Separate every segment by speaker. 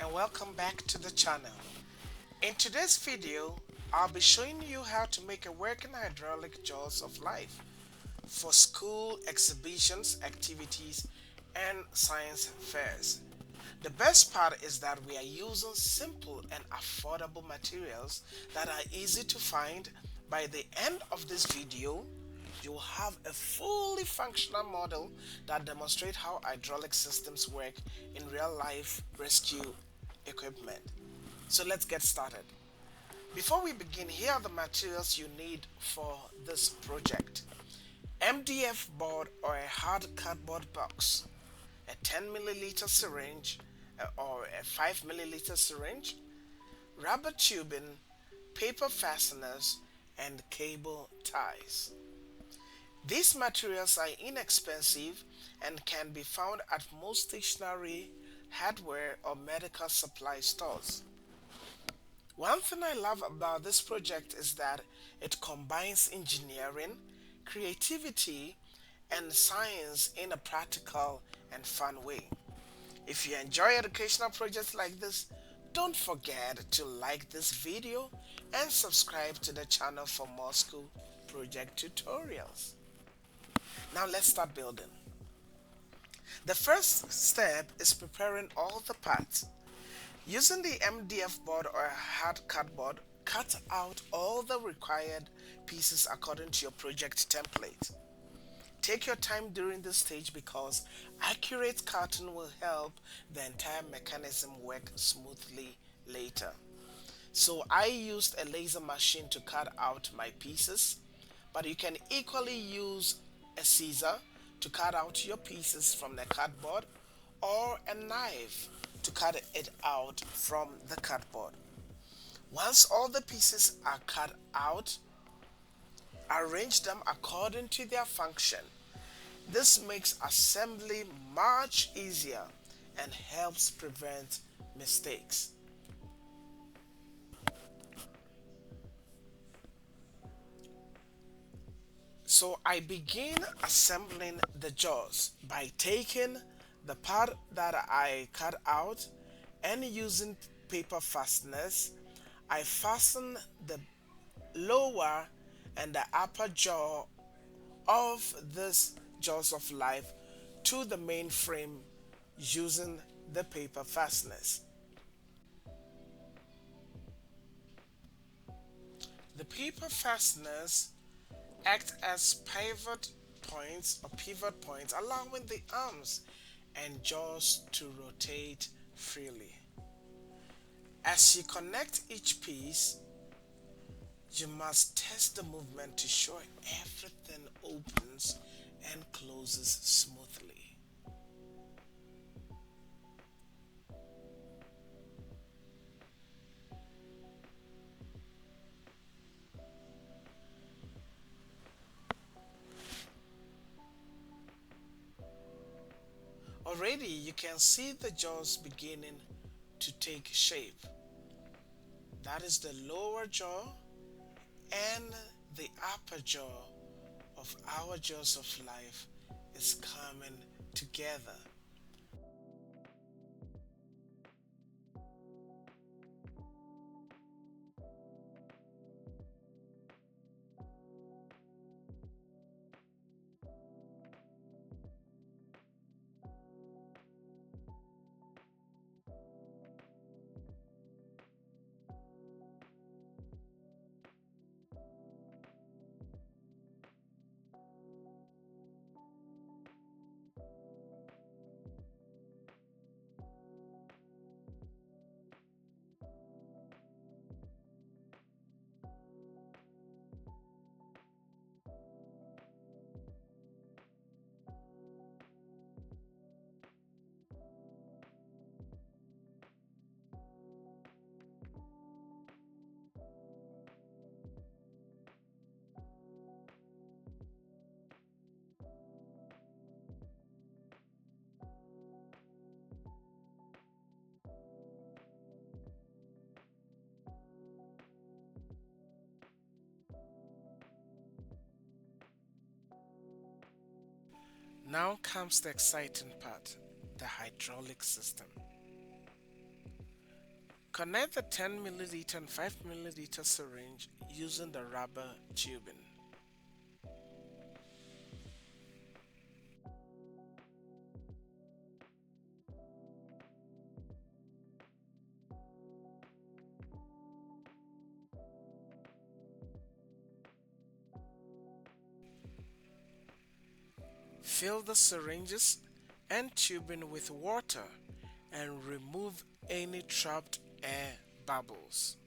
Speaker 1: and welcome back to the channel. In today's video, I'll be showing you how to make a working hydraulic jaws of life for school exhibitions, activities, and science fairs. The best part is that we are using simple and affordable materials that are easy to find. By the end of this video, you'll have a fully functional model that demonstrates how hydraulic systems work in real life rescue equipment. So let's get started. Before we begin, here are the materials you need for this project. MDF board or a hard cardboard box, a 10 milliliter syringe or a 5 milliliter syringe, rubber tubing, paper fasteners, and cable ties. These materials are inexpensive and can be found at most stationery, hardware, or medical supply stores. One thing I love about this project is that it combines engineering, creativity, and science in a practical and fun way. If you enjoy educational projects like this, don't forget to like this video and subscribe to the channel for more school project tutorials. Now let's start building. The first step is preparing all the parts. Using the MDF board or hard cardboard, cut out all the required pieces according to your project template. Take your time during this stage because accurate cutting will help the entire mechanism work smoothly later. So I used a laser machine to cut out my pieces, but you can equally use a scissor to cut out your pieces from the cardboard or a knife to cut it out from the cardboard. Once all the pieces are cut out, arrange them according to their function. This makes assembly much easier and helps prevent mistakes. So I begin assembling the jaws by taking the part that I cut out and using paper fasteners. I fasten the lower and the upper jaw of this jaws of life to the main frame using the paper fasteners. The paper fasteners act as pivot points, allowing the arms and jaws to rotate freely. As you connect each piece, you must test the movement to show everything opens and closes smoothly. Already you can see the jaws beginning to take shape. That is the lower jaw and the upper jaw of our jaws of life is coming together. Now comes the exciting part, the hydraulic system. Connect the 10 milliliter and 5 milliliter syringe using the rubber tubing. Fill the syringes and tubing with water and remove any trapped air bubbles.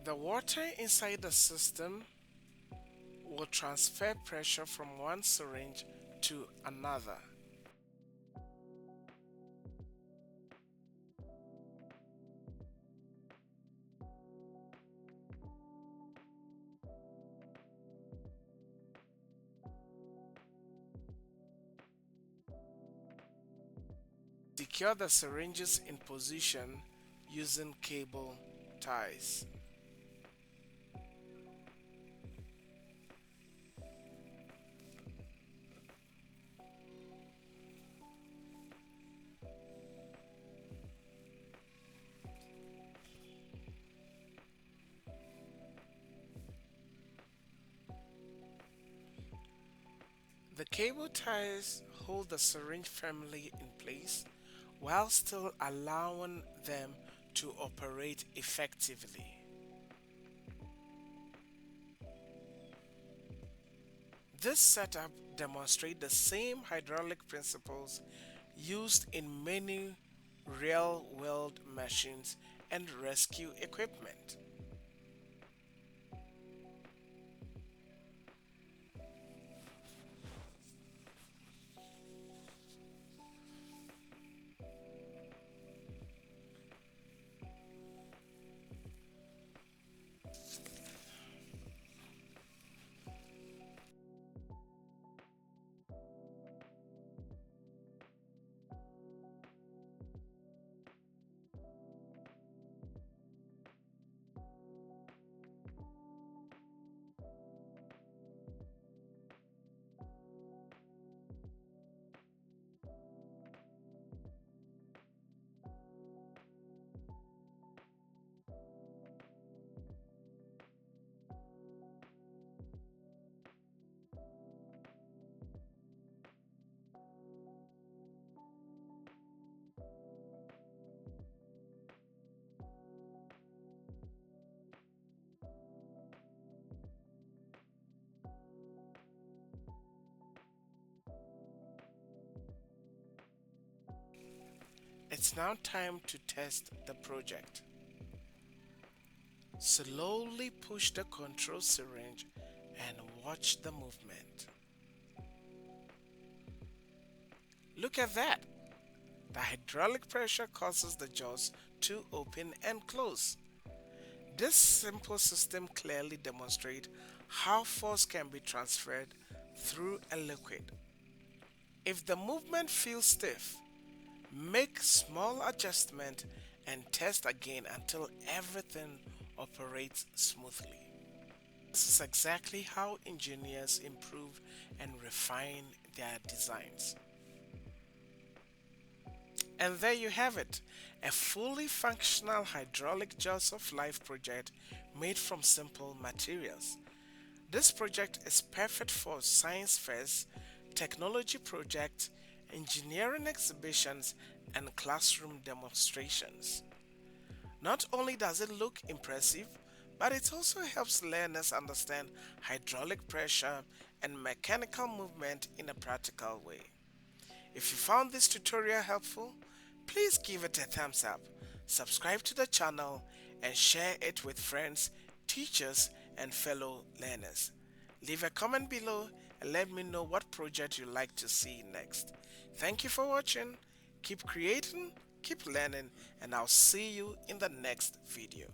Speaker 1: The water inside the system will transfer pressure from one syringe to another. Secure the syringes in position using cable ties. The cable ties hold the syringe firmly in place while still allowing them to operate effectively. This setup demonstrates the same hydraulic principles used in many real-world machines and rescue equipment. It's now time to test the project. Slowly push the control syringe and watch the movement. Look at that! The hydraulic pressure causes the jaws to open and close. This simple system clearly demonstrates how force can be transferred through a liquid. If the movement feels stiff, make small adjustment and test again until everything operates smoothly. This is exactly how engineers improve and refine their designs. And there you have it, a fully functional hydraulic jaws of life project made from simple materials. This project is perfect for science fairs, technology projects, engineering exhibitions, and classroom demonstrations. Not only does it look impressive, but it also helps learners understand hydraulic pressure and mechanical movement in a practical way. If you found this tutorial helpful, please give it a thumbs up, subscribe to the channel, and share it with friends, teachers, and fellow learners. Leave a comment below and let me know what project you'd like to see next. Thank you for watching. Keep creating, keep learning, and I'll see you in the next video.